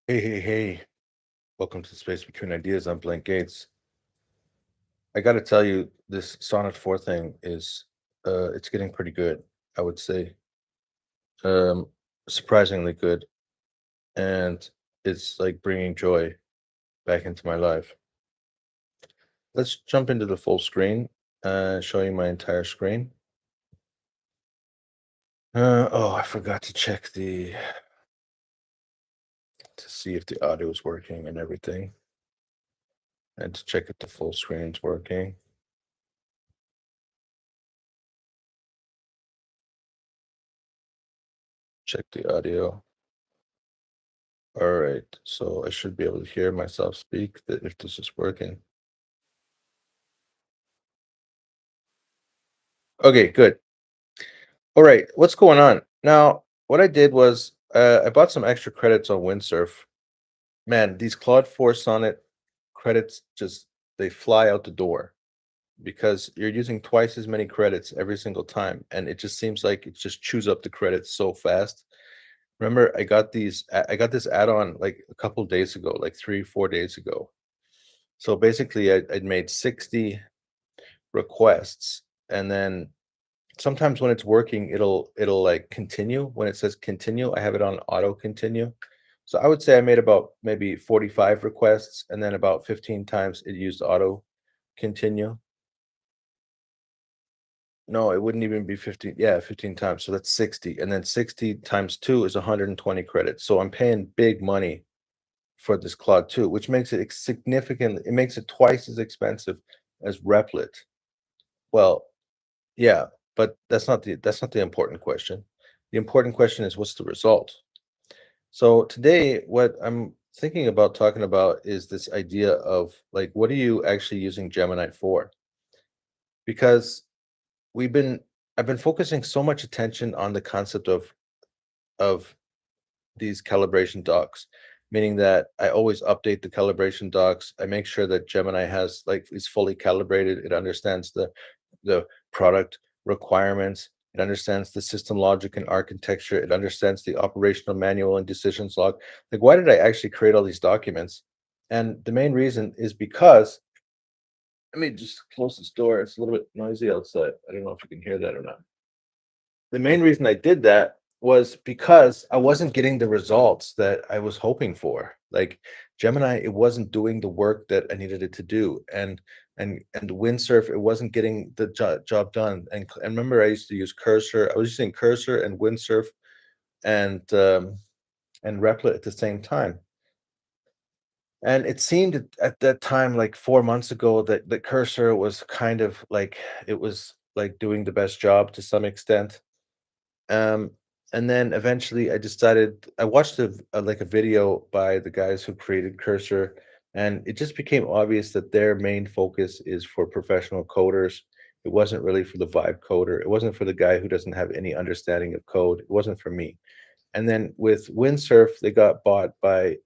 Hey, hey, hey. Welcome to the Space Between Ideas. I'm Blank Gates. I got to tell you, this Sonnet 4 thing is it's getting pretty good, I would say. Um Surprisingly good, and it's like bringing joy back into my life. Let's jump into the full screen, showing my entire screen. Oh, I forgot to check to see if the audio is working and everything, and to check if the full screen's working. Check the audio. All right, so I should be able to hear myself speak if this is working. Okay, good. All right, what's going on? Now, what I did was I bought some extra credits on Windsurf. Man, these Claude 4 Sonnet credits just they fly out the door because you're using twice as many credits every single time, and it just seems like it just chews up the credits so fast. Remember, I got this add-on like a couple days ago, like 3, 4 days ago. So basically, I'd made 60 requests, and then sometimes when it's working, it'll like continue. When it says continue, I have it on auto continue. So I would say I made about maybe 45 requests, and then about 15 times it used auto continue. No, it wouldn't even be 15. Yeah, 15 times. So that's 60. And then 60 times 2 is 120 credits. So I'm paying big money for this Claude 2, which makes it significantly, it makes it twice as expensive as Replit. Well, yeah, but that's not the important question. The important question is what's the result? So today, what I'm thinking about talking about is this idea of like, what are you actually using Gemini for? Because we've been I've been focusing so much attention on the concept of these calibration docs, meaning that I always update the calibration docs. I make sure that Gemini has like is fully calibrated. It understands the product requirements. It understands the system logic and architecture. It understands the operational manual and decisions log. Like, why did I actually create all these documents? And the main reason is because let me just close this door. It's a little bit noisy outside. I don't know if you can hear that or not. The main reason I did that was because I wasn't getting the results that I was hoping for. Like Gemini, it wasn't doing the work that I needed it to do, and Windsurf, it wasn't getting the job done. And remember, I used to use Cursor. I was using Cursor and Windsurf and Replit at the same time. And it seemed at that time, like 4 months ago, that the Cursor was kind of like it was like doing the best job to some extent. Um, and then eventually I watched like a video by the guys who created Cursor, and it just became obvious that their main focus is for professional coders. It wasn't really for the vibe coder. It wasn't for the guy who doesn't have any understanding of code. It wasn't for me. And then with Windsurf, they got bought by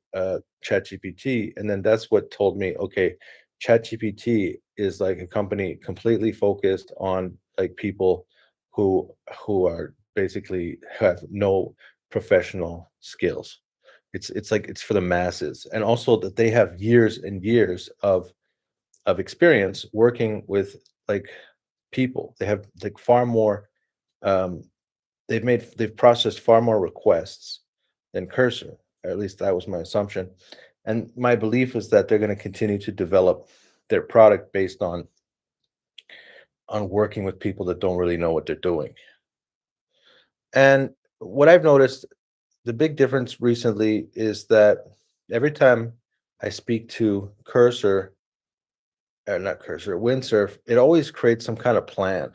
ChatGPT, and then that's what told me, okay, ChatGPT is like a company completely focused on like people who are basically have no professional skills. It's like it's for the masses, and also that they have years and years of experience working with like people. They have like far more um, they've processed far more requests than Cursor. Or at least that was my assumption. And my belief is that they're going to continue to develop their product based on working with people that don't really know what they're doing. And what I've noticed, the big difference recently is that every time I speak to Cursor, or not Cursor, Windsurf, it always creates some kind of plan.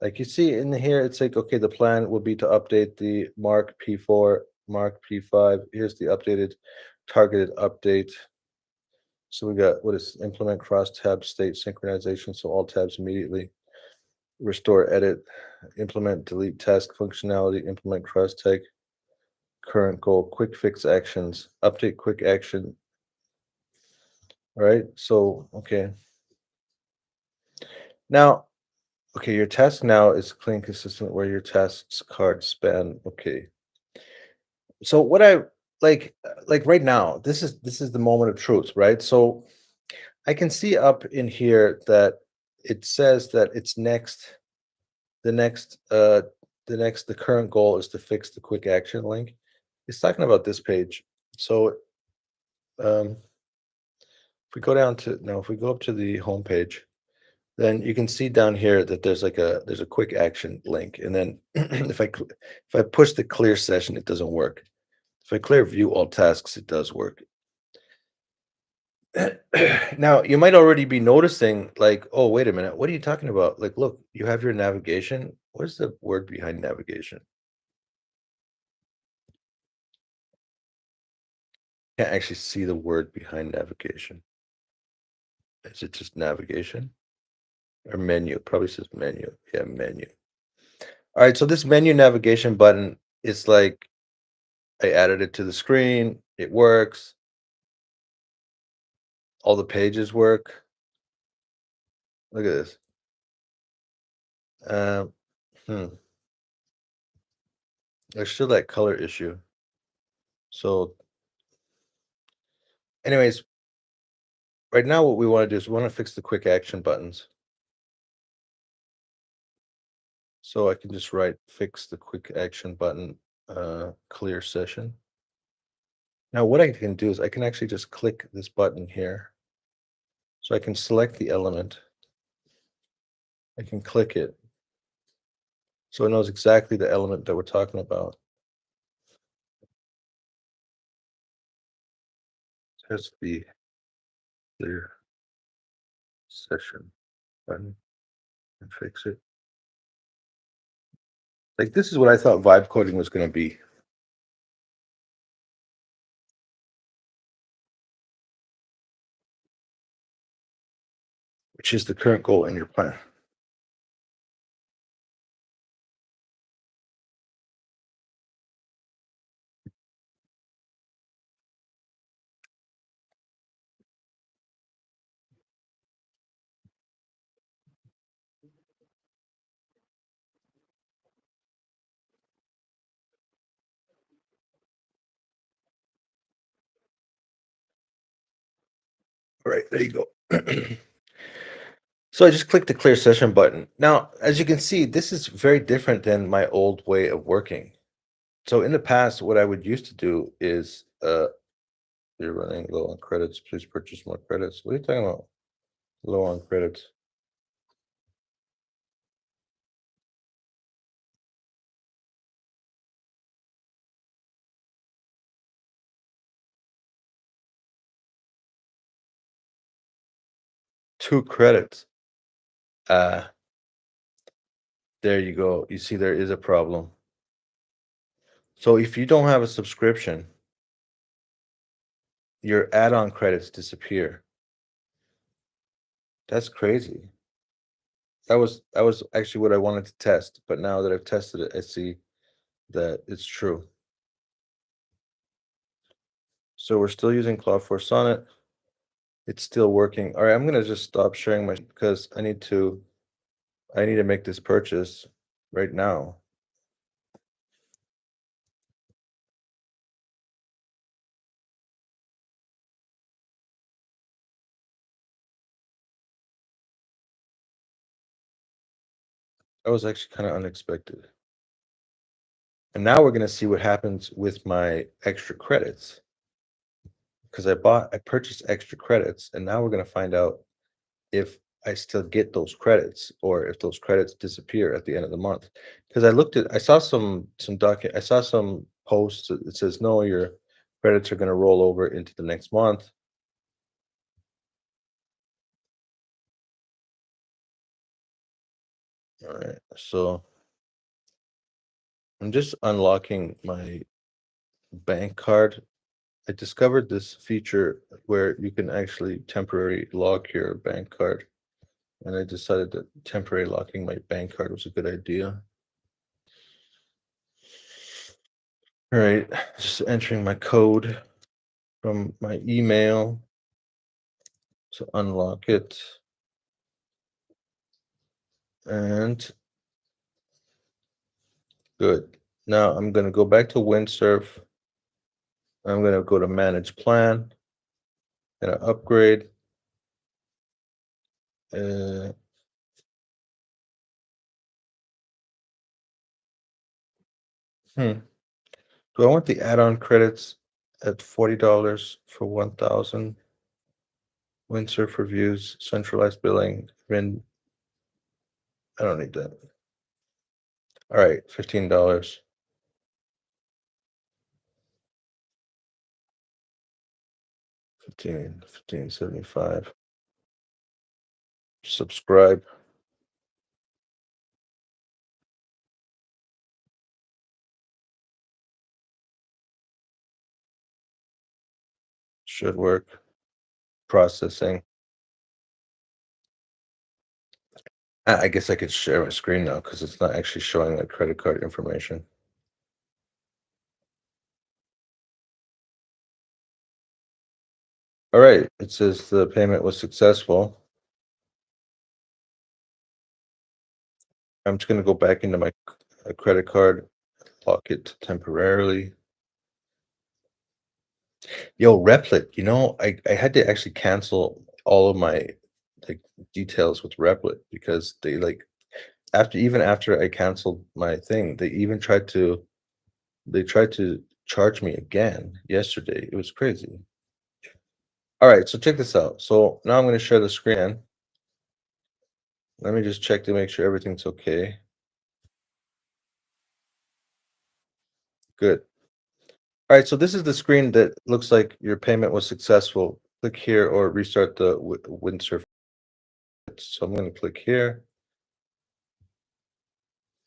Like you see in here, it's like, okay, the plan will be to update the Mark P4, Mark P5. Here's the updated targeted update. So we got what is implement cross tab state synchronization. So all tabs immediately restore edit, implement delete task functionality, implement cross tag, current goal, quick fix actions, update quick action. All right. So, okay. Now, okay, your task now is clean, consistent where your tasks card span. Okay. So what I like right now, this is the moment of truth, right? So I can see up in here that it says that it's next the next the current goal is to fix the quick action link. It's talking about this page. So if we go down to now, if we go up to the home page, then you can see down here that there's a quick action link, and then if I push the clear session, it doesn't work. If I clear view all tasks, it does work. Now you might already be noticing, like, oh, wait a minute, what are you talking about? Like, look, you have your navigation. What's the word behind navigation? Can't actually see the word behind navigation. Is it just navigation or menu? Probably says menu. Yeah, menu. All right, so this menu navigation button is like I added it to the screen. It works. All the pages work. Look at this. Um, hmm. There's still that color issue. So, anyways, right now what we want to do is we want to fix the quick action buttons. So I can just write fix the quick action button, clear session. Now what I can do is I can actually just click this button here. So I can select the element. I can click it. So it knows exactly the element that we're talking about. There's the clear session button and fix it. Like this is what I thought vibe coding was going to be. Which is the current goal in your plan. All right, there you go. So I just clicked the clear session button. Now, as you can see, this is very different than my old way of working. So in the past, what I would used to do is, you're running low on credits, please purchase more credits. What are you talking about? Low on credits. Two credits. Uh, there you go. You see, there is a problem. So if you don't have a subscription, your add-on credits disappear. That's crazy. That was actually what I wanted to test, but now that I've tested it, I see that it's true. So we're still using Claude Sonnet. It's still working. All right, I'm gonna just stop sharing my because I need to make this purchase right now. That was actually kind of unexpected. And now we're gonna see what happens with my extra credits because I purchased extra credits, and now we're gonna find out if I still get those credits or if those credits disappear at the end of the month. Because I saw I saw some posts that says no, your credits are going to roll over into the next month. All right, so I'm just unlocking my bank card. I discovered this feature where you can actually temporarily lock your bank card, and I decided that temporary locking my bank card was a good idea. All right, just entering my code from my email to unlock it. And good. Now I'm going to go back to Windsurf. I'm gonna go to manage plan, gonna upgrade. Uh, hmm. Do I want the add-on credits at $40 for 1,000? Windsurf reviews, centralized billing, I don't need that. All right, $15. 15.75. Subscribe. Should work. Processing. I guess I could share my screen now because it's not actually showing my credit card information. All right, it says the payment was successful. I'm just gonna go back into my credit card, lock it temporarily. Yo, Replit, I had to actually cancel all of my like details with Replit because they after I canceled my thing, they tried to charge me again yesterday. It was crazy. All right, so check this out. So now I'm going to share the screen. Let me just check to make sure everything's okay. Good. All right, so this is the screen that looks like your payment was successful. Click here or restart the Windsurf. So I'm going to click here.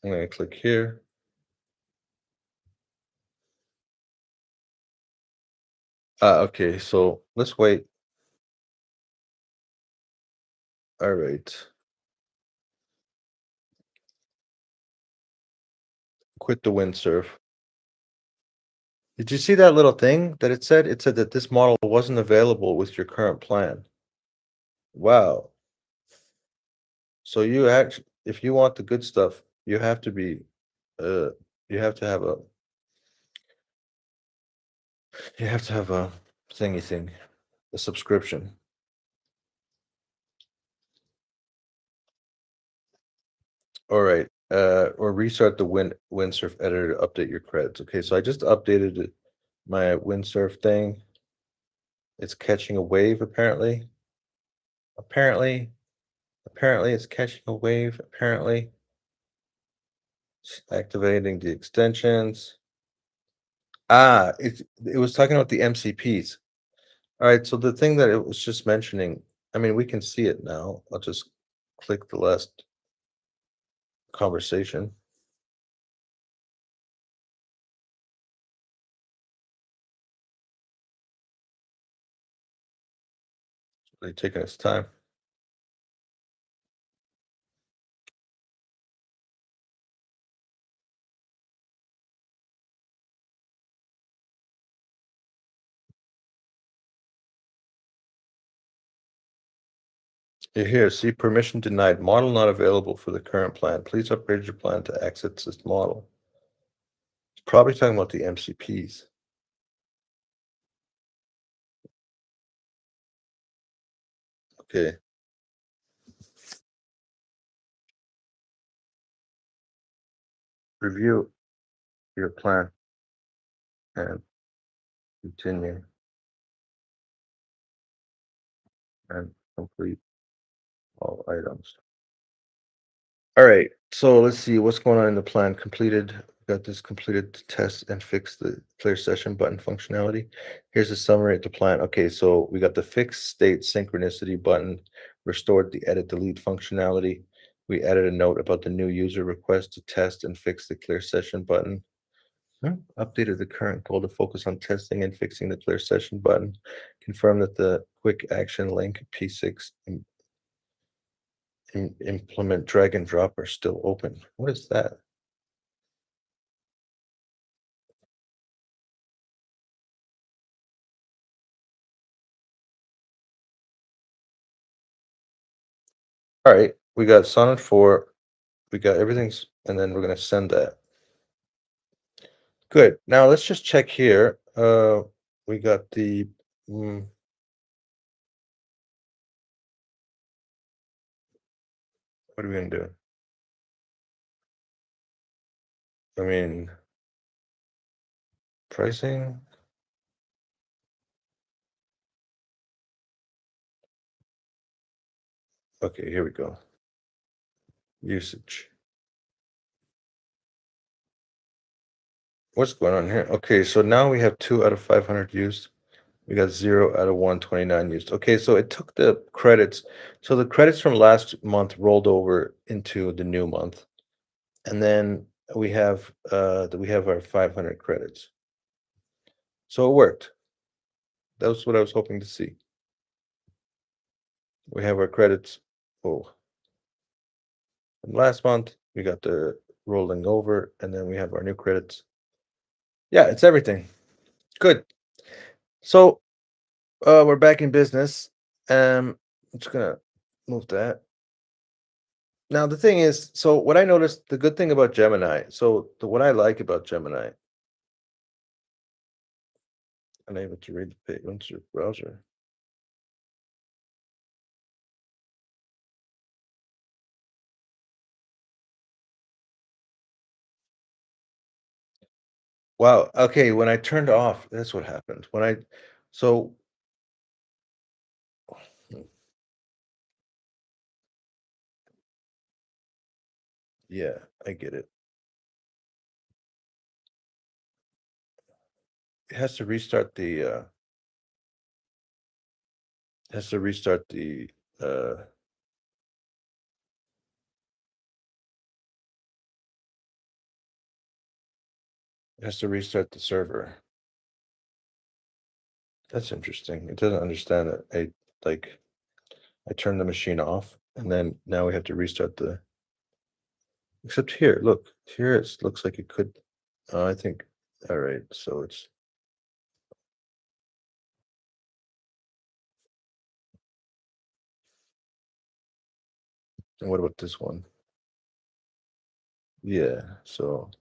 I'm going to click here. Okay, so let's wait. All right. Quit the windsurf. Did you see that little thing that it said? It said that this model wasn't available with your current plan. Wow. So if you want the good stuff, uh, you have to have a thingy thing, a subscription. All right. Or restart the Windsurf editor to update your credits. Okay, so I just updated my Windsurf thing. It's catching a wave apparently. Apparently, apparently it's catching a wave. Apparently, it's activating the extensions. It was talking about the MCPs. All right, so the thing that it was just mentioning, I mean, we can see it now. I'll just click the last conversation. Really taking its time. Here, see permission denied. Model not available for the current plan. Please upgrade your plan to access this model. It's probably talking about the MCPs. Okay. Review your plan and continue and complete all items. All right, so let's see what's going on in the plan. Completed. Got this completed to test and fix the clear session button functionality. Here's a summary of the plan. Okay, so we got the fixed state synchronicity button, restored the edit delete functionality. We added a note about the new user request to test and fix the clear session button. Updated the current goal to focus on testing and fixing the clear session button. Confirm that the quick action link P6 implement drag and drop are still open. What is that? All right, we got Sonnet 4, we got everything's, and then we're gonna send that. Good. Now let's just check here. we got the mm, what are we gonna do? I mean, pricing. Okay, here we go. Usage. What's going on here? Okay, so now we have 2 out of 500 used. We got 0 out of 129 used. Okay, so it took the credits. So the credits from last month rolled over into the new month. And then we have our 500 credits. So it worked. That was what I was hoping to see. We have our credits. Oh, from last month, we got the rolling over, and then we have our new credits. Yeah, it's everything. Good. So we're back in business. I'm just gonna move that. Now the thing is, so what I noticed, the good thing about Gemini, what I like about Gemini, unable to read the page once your browser. Wow. Okay, when I turned off, that's what happened. So hmm, yeah, I get it. It has to restart has to restart uh has to restart the server. That's interesting. It doesn't understand that like I turned the machine off and then now we have to restart the except here, look, here it looks like it could I think all right, so it's and what about this one? Yeah, so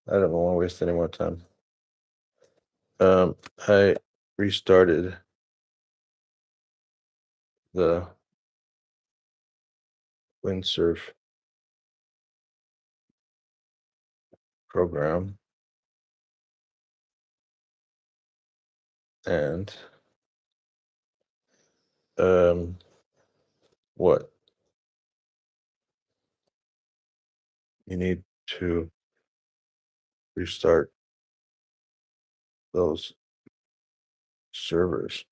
I don't want to waste any more time. I restarted the Windsurf program and um what you need to restart those servers.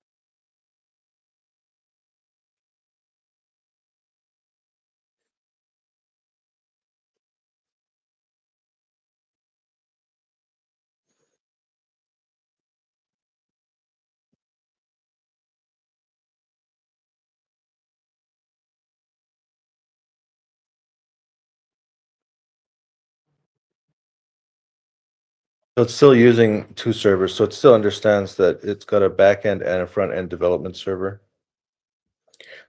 So it's still using two servers, so it still understands that it's got a back end and a front end development server.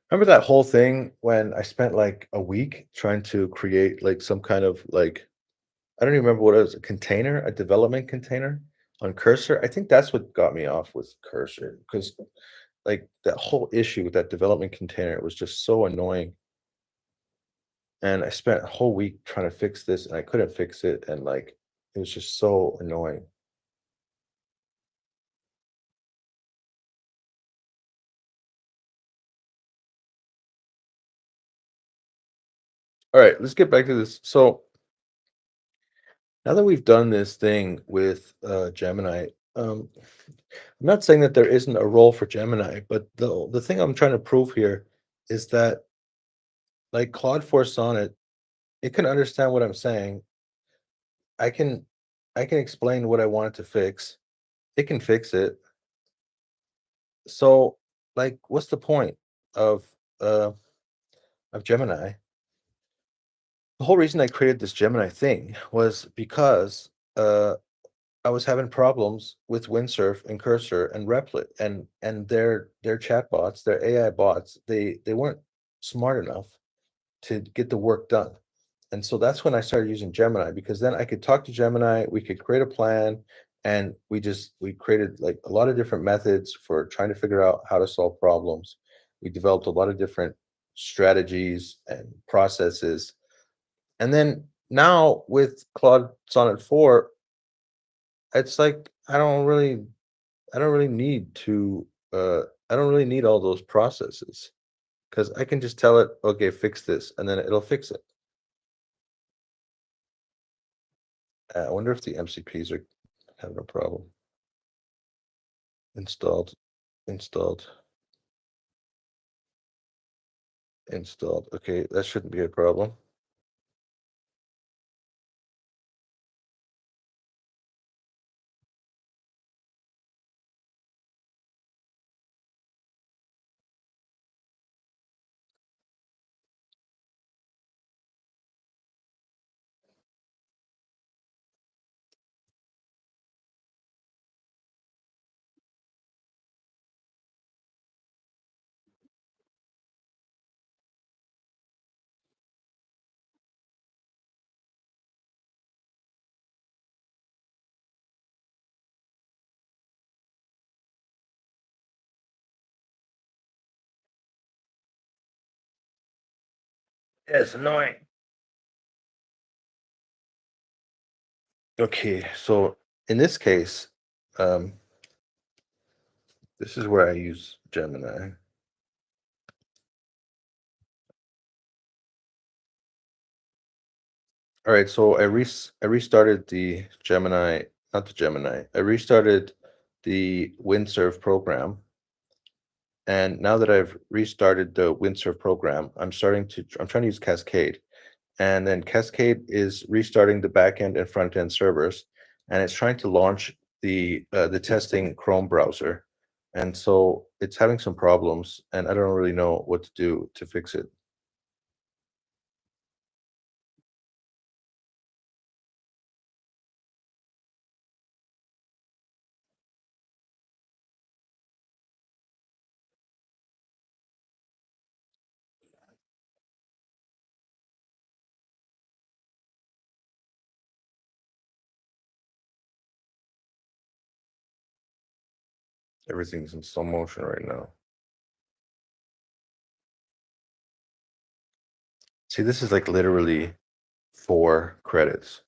Remember that whole thing when I spent like a week trying to create like some kind of like I don't even remember what it was, a container, a development container on Cursor. I think that's what got me off with Cursor because like that whole issue with that development container was just so annoying. And I spent a whole week trying to fix this and I couldn't fix it. And like it was just so annoying. All right, let's get back to this. So now that we've done this thing with Gemini, I'm not saying that there isn't a role for Gemini, but the thing I'm trying to prove here is that like Claude Sonnet, it can understand what I'm saying. I can I can explain what I want it to fix. It can fix it. So like what's the point of uh Gemini? The whole reason I created this Gemini thing was because I was having problems with Windsurf and Cursor and Replit and their chatbots, their AI bots, they weren't smart enough to get the work done. And so that's when I started using Gemini because then I could talk to Gemini, we could create a plan, and we created like a lot of different methods for trying to figure out how to solve problems. We developed a lot of different strategies and processes. And then now with Claude Sonnet 4, it's like I don't really need to I don't really need all those processes because I can just tell it, okay, fix this, and then it'll fix it. I wonder if the MCPs are having a problem. Installed, installed, installed. Okay, that shouldn't be a problem. Yeah, it's annoying. Okay, so in this case, um, this is where I use Gemini. All right, so I restarted the Gemini, not the Gemini. I restarted the Windsurf program, and now that I've restarted the Windsurf program, I'm trying to use Cascade, and then Cascade is restarting the backend and front end servers, and it's trying to launch the testing Chrome browser, and so it's having some problems, and I don't really know what to do to fix it. Everything's in slow motion right now. See, this is like literally 4 credits.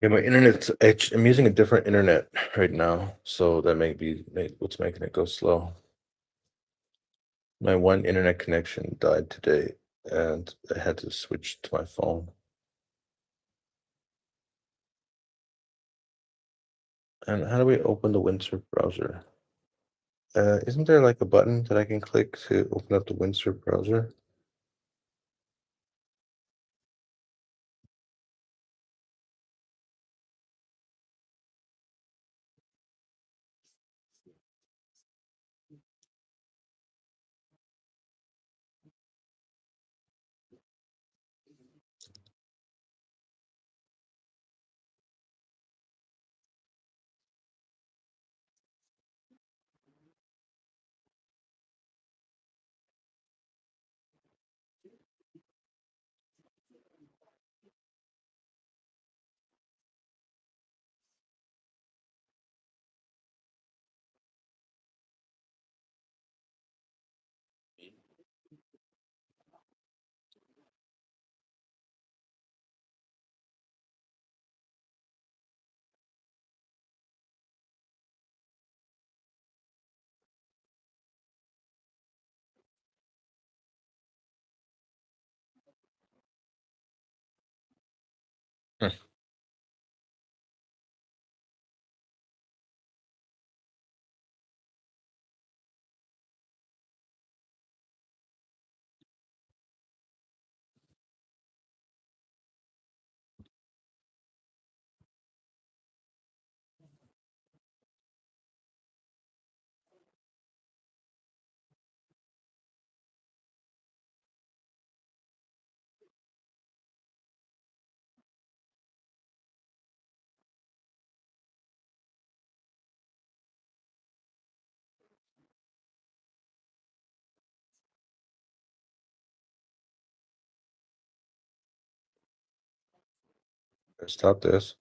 Yeah, my I'm using a different internet right now, so that what's making it go slow. My one internet connection died today, and I had to switch to my phone. And how do we open the Windsurf browser? Isn't there like a button that I can click to open up the Windsurf browser? Hmm. Stop this.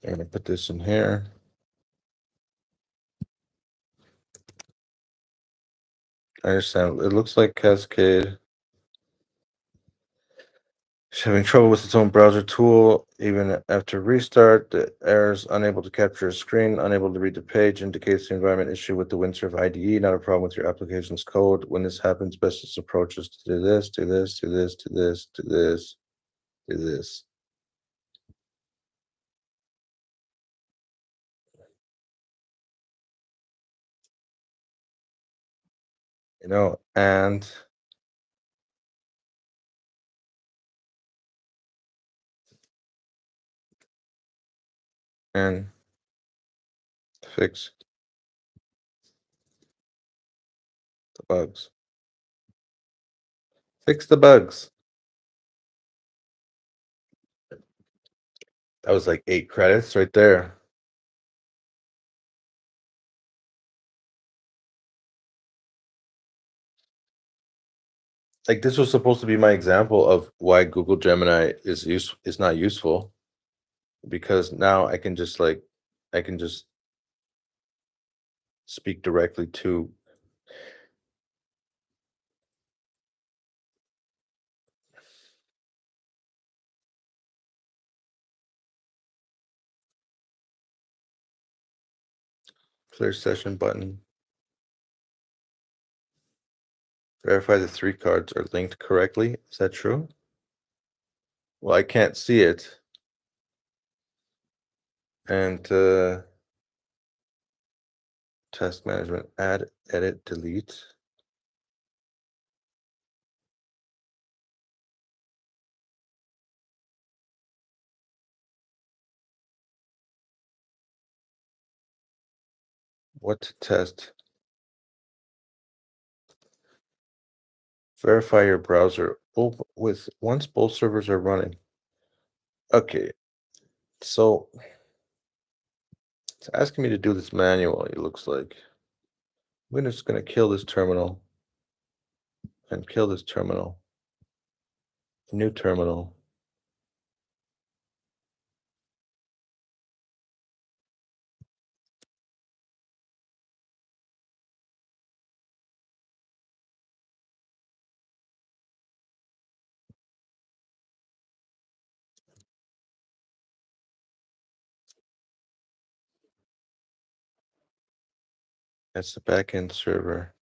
I'm gonna put this in here. I understand. It looks like Cascade is having trouble with its own browser tool. Even after restart, the errors unable to capture a screen, unable to read the page, indicates the environment issue with the Windsurf IDE, not a problem with your application's code. When this happens, bestest approach is to do this, do this, do this, do this, do this, do this. And fix the bugs. Fix the bugs. That was like 8 credits right there. Like this was supposed to be my example of why Google Gemini is not useful, because now I can just speak directly to clear session button. Verify the 3 cards are linked correctly. Is that true? Well, I can't see it. And task management, add, edit, delete. What to test? Verify your browser with once both servers are running. Okay, so it's asking me to do this manually, it looks like. I'm just gonna kill this terminal and kill this terminal. New terminal. That's the backend server.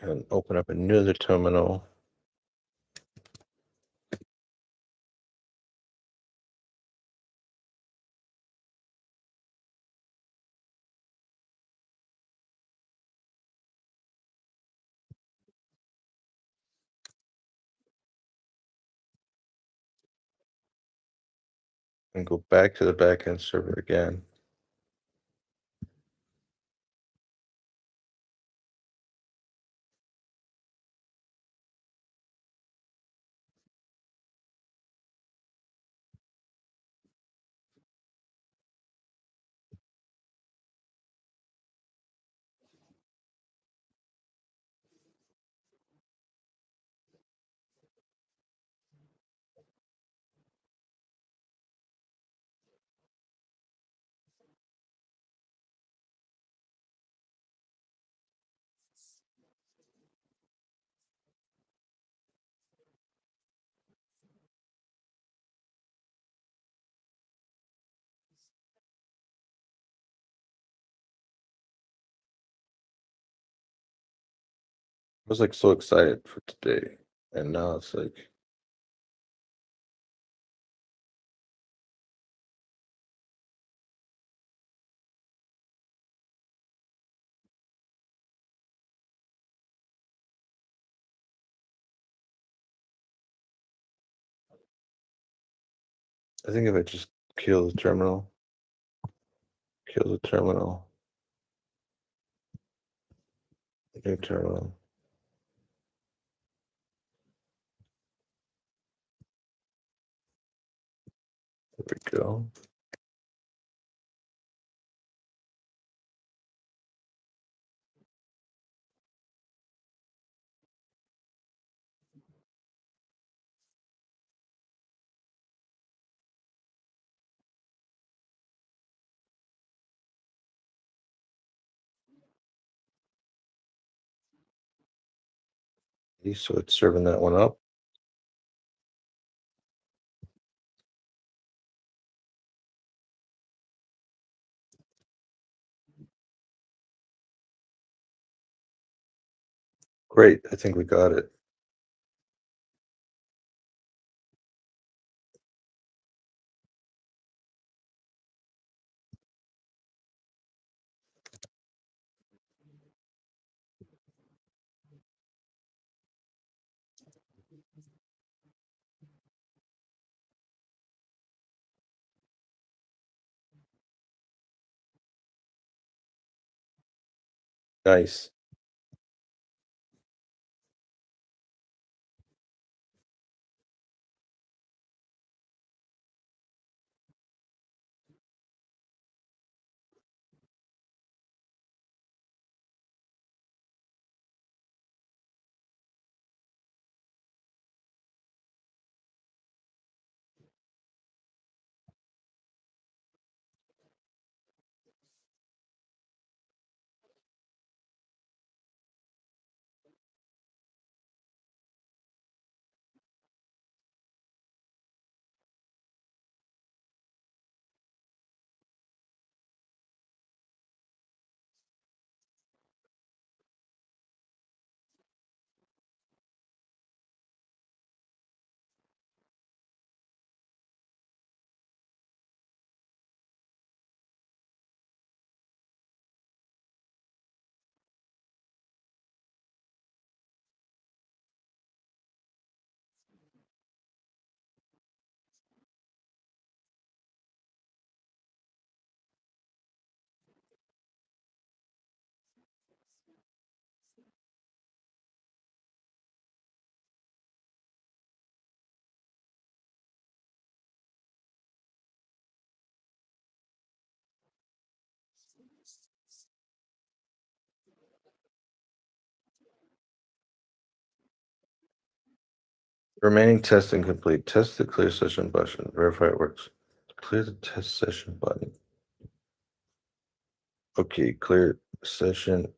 And open up another terminal. And go back to the backend server again. I was like so excited for today. And now it's like, I think if I just kill the terminal, new terminal. There we go. So it's serving that one up. Great. I think we got it. Nice. Remaining testing complete. Test the clear session button. Verify it works. Clear the test session button. Okay, clear session.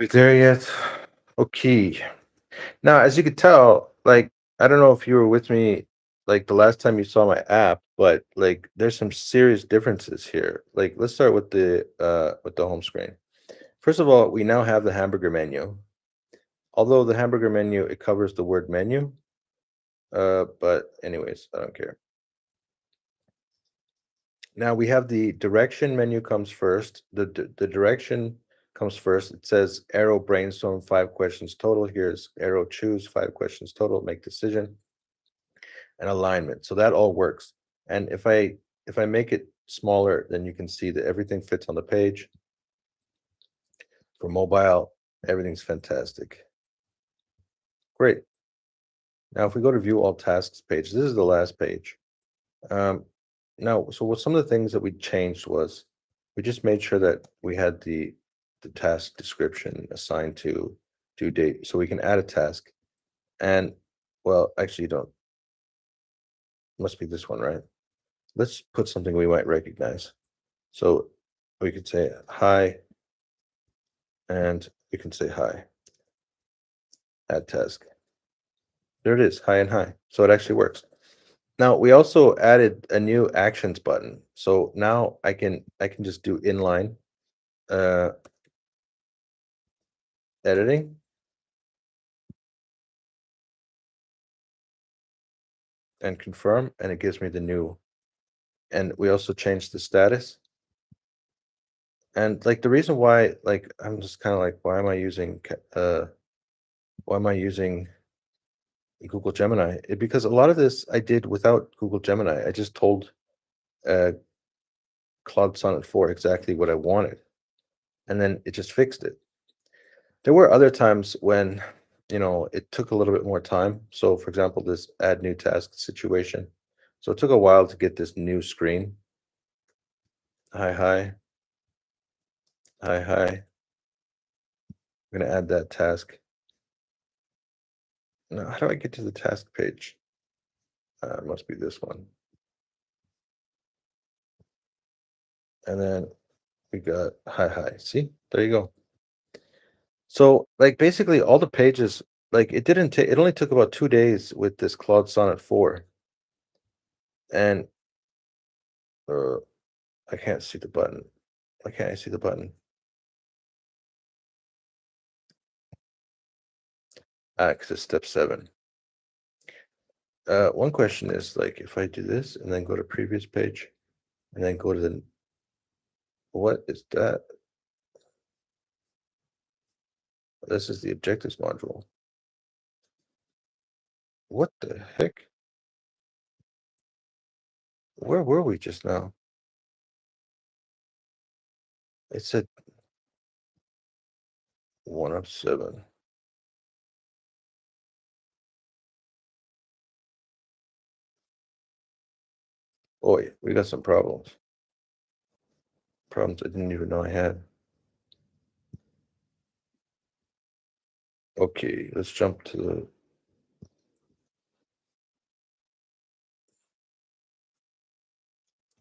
We there yet? Okay. Now, as you could tell, like, I don't know if you were with me, like, the last time you saw my app, but, like, there's some serious differences here. Like, let's start with the home screen. First of all, we now have the hamburger menu. Although the hamburger menu, it covers the word menu, but anyways, I don't care. Now we have the direction menu comes first. The direction comes first. It says arrow brainstorm 5 questions total. Here's arrow choose 5 questions total. Make decision and alignment. So that all works. And if I make it smaller, then you can see that everything fits on the page. For mobile, everything's fantastic. Great. Now if we go to view all tasks page, this is the last page. Um, Now, so what some of the things that we changed was we just made sure that we had the task description assigned to due date, so we can add a task. And well, actually, you don't. Must be this one, right? Let's put something we might recognize. So we could say hi, and we can say hi, add task. There it is, hi and hi. So it actually works. Now we also added a new actions button. So now I can just do inline uh editing and confirm, and it gives me the new. And we also changed the status. And like the reason why, like I'm just kind of like, why am I using Google Gemini? Because a lot of this I did without Google Gemini. I just told uh Claude Sonnet 4 exactly what I wanted, and then it just fixed it. There were other times when, it took a little bit more time. So for example, this add new task situation. So it took a while to get this new screen. Hi, hi, hi, hi. I'm gonna add that task. Now, how do I get to the task page? It must be this one. And then we got hi, hi. See, there you go. So, like, basically, all the pages, like, it didn't take. It only took about 2 days with this Claude Sonnet 4, and uh, I can't see the button. Why can't I see the button? Because it's step 7. One question is like, if I do this and then go to previous page, and then go to the what is that? This is the objectives module. What the heck? Where were we just now? It said 1 of 7. Boy, we got some problems. Problems I didn't even know I had. Okay, let's jump to the.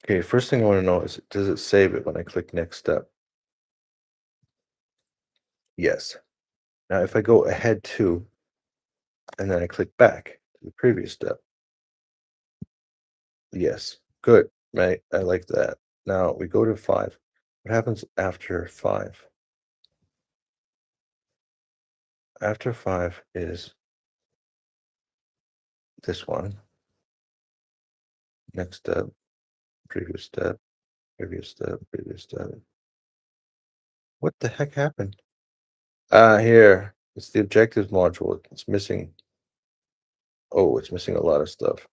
Okay, first thing I want to know is, does it save it when I click next step? Yes. Now, if I go ahead to, and then I click back to the previous step, yes. Good, right? I like that. Now we go to 5. What happens after 5? After 5 is this one. Next step, previous step, previous step, previous step. What the heck happened? Here. It's the objectives module. It's missing. Oh, it's missing a lot of stuff.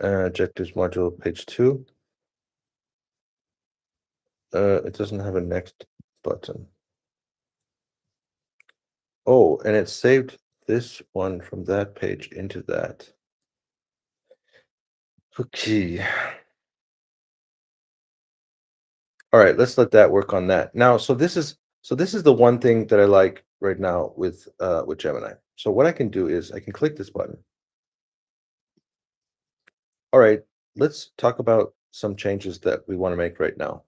Objectives module, page 2. It doesn't have a next button. Oh, and it saved this one from that page into that. Okay. All right, let's let that work on that. Now, so this is the one thing that I like right now with Gemini. So what I can do is I can click this button. All right, let's talk about some changes that we want to make right now.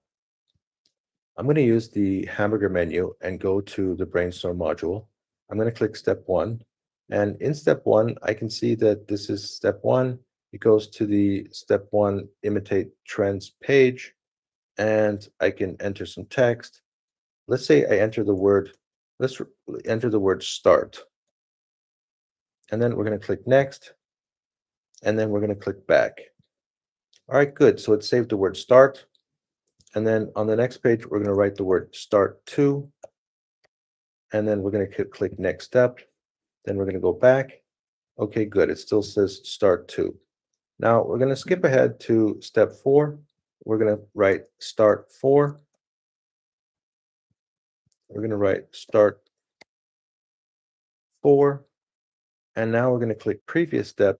I'm going to use the hamburger menu and go to the brainstorm module. I'm going to click step 1. And in step 1, I can see that this is step 1. It goes to the step 1 imitate trends page, and I can enter some text. Let's say I enter the word, let's enter the word start. And then we're going to click next, and then we're going to click back. All right, good. So it saved the word start. And then on the next page, we're going to write the word start to, and then we're going to click next step. Then we're going to go back. Okay, good. It still says start to. Now we're going to skip ahead to step 4. We're going to write start 4. We're going to write start 4. And now we're going to click previous step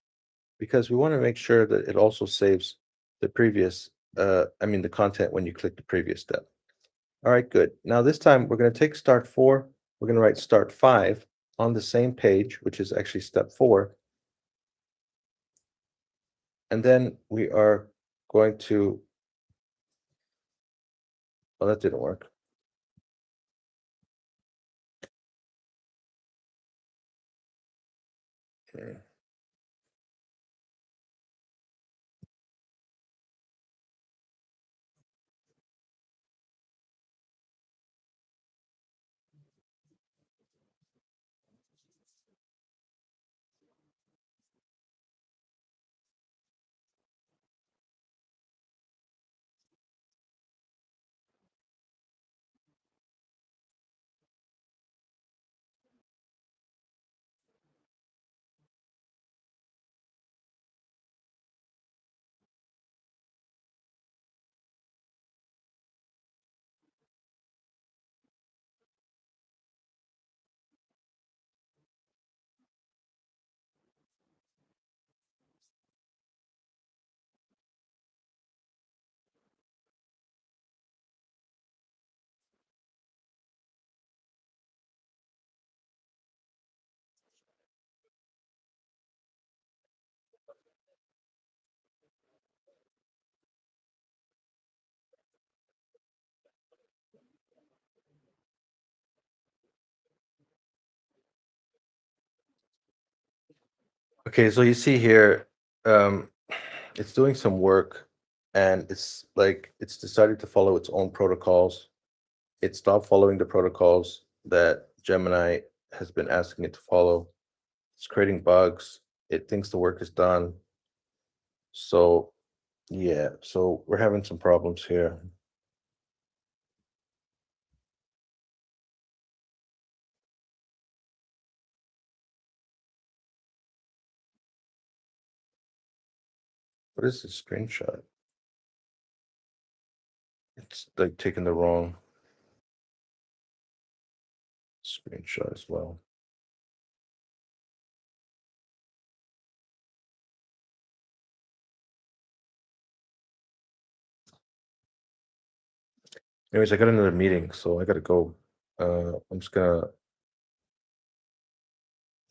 because we want to make sure that it also saves the previous, the content when you click the previous step. All right, good. Now this time we're going to take start 4. We're going to write start 5 on the same page, which is actually step 4. And then we are going to, well, that didn't work. Okay. Okay, so you see here, um, it's doing some work, and it's decided to follow its own protocols. It stopped following the protocols that Gemini has been asking it to follow. It's creating bugs. It thinks the work is done. So yeah, so we're having some problems here. What is this screenshot? It's like taking the wrong screenshot as well. Anyways, I got another meeting, so I gotta go. I'm just gonna.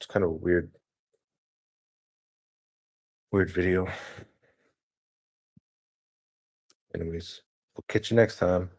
It's kind of a weird video. Anyways, we'll catch you next time.